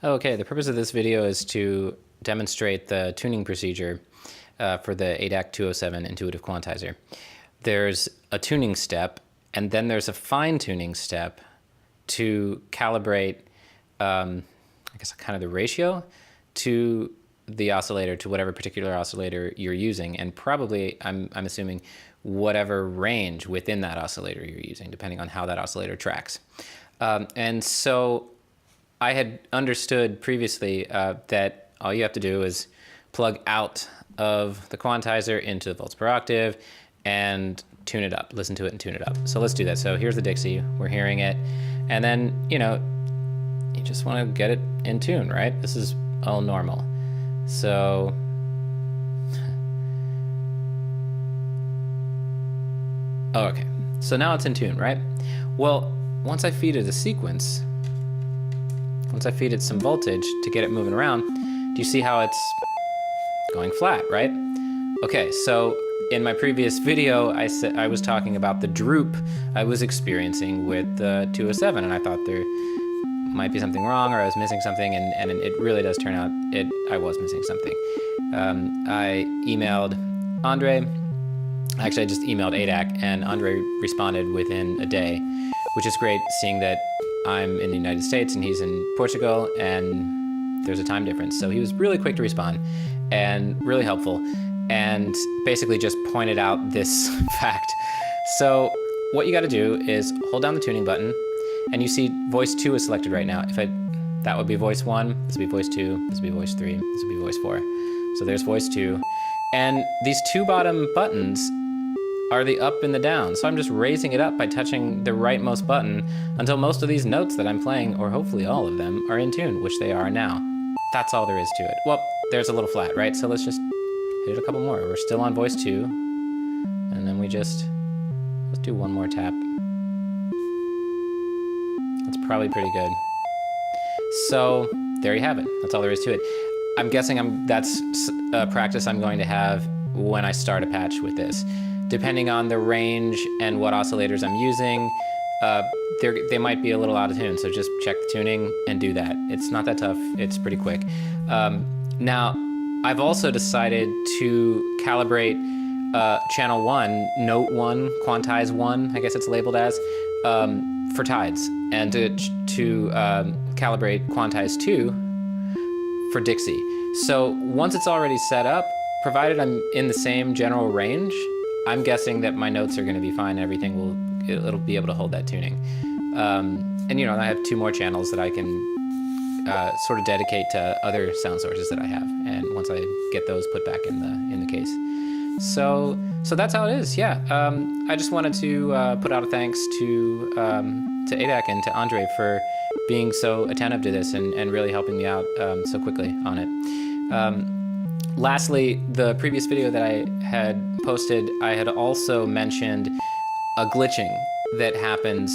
Okay, the purpose of this video is to demonstrate the tuning procedure for the ADDAC 207 intuitive quantizer. There's a tuning step, and then there's a fine-tuning step to calibrate, I guess, kind of the ratio to the oscillator, to whatever particular oscillator you're using, and probably, I'm assuming, whatever range within that oscillator you're using, depending on how that oscillator tracks. And so I had understood previously that all you have to do is plug out of the quantizer into the volts per octave and tune it up, listen to it and tune it up. So let's do that. So here's the Dixie, we're hearing it. And then, you know, you just want to get it in tune, right? This is all normal. So, oh, okay. So now it's in tune, right? Well, once I feed it a sequence, once I feed it some voltage to get it moving around, do you see how it's going flat, right? Okay, so in my previous video, I was talking about the droop I was experiencing with the 207, and I thought there might be something wrong or I was missing something, and it really does turn out I was missing something. I emailed Andre. Actually, I just emailed ADDAC, and Andre responded within a day, which is great, seeing that I'm in the United States and he's in Portugal, and there's a time difference. So he was really quick to respond and really helpful, and basically just pointed out this fact. So what you got to do is hold down the tuning button, and you see voice 2 is selected right now. That would be voice 1, this would be voice 2, this would be voice 3, this would be voice 4. So there's voice 2. And these two bottom buttons are the up and the down. So I'm just raising it up by touching the rightmost button until most of these notes that I'm playing, or hopefully all of them, are in tune, which they are now. That's all there is to it. Well, there's a little flat, right? So let's just hit it a couple more. We're still on voice 2. And then let's do one more tap. That's probably pretty good. So there you have it. That's all there is to it. I'm guessing that's a practice I'm going to have when I start a patch with this. Depending on the range and what oscillators I'm using, they might be a little out of tune, so just check the tuning and do that. It's not that tough, it's pretty quick. Now, I've also decided to calibrate channel 1, note 1, quantize 1, I guess it's labeled as, for tides, and to calibrate quantize 2 for Dixie. So once it's already set up, provided I'm in the same general range, I'm guessing that my notes are going to be fine. Everything it'll be able to hold that tuning. And you know, I have 2 more channels that I can sort of dedicate to other sound sources that I have. And once I get those put back in the case. So that's how it is. Yeah. I just wanted to put out a thanks to ADDAC and to Andre for being so attentive to this and really helping me out so quickly on it. Lastly, the previous video that I had posted, I had also mentioned a glitching that happens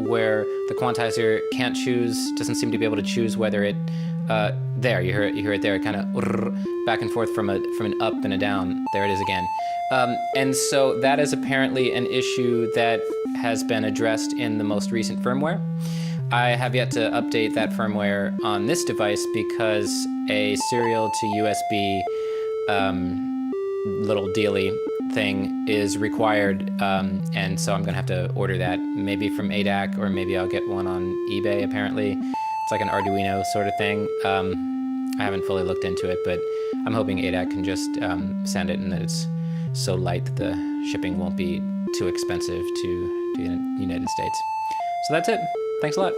where the quantizer can't choose, doesn't seem to be able to choose whether it, there, you hear it there, it kind of back and forth from an up and a down. There it is again. And so that is apparently an issue that has been addressed in the most recent firmware. I have yet to update that firmware on this device because a serial to USB little dealy thing is required, and so I'm gonna have to order that, maybe from ADDAC, or maybe I'll get one on eBay. Apparently it's like an Arduino sort of thing. I haven't fully looked into it, but I'm hoping ADDAC can just send it, and that it's so light that the shipping won't be too expensive to the United States. So that's it. Thanks a lot.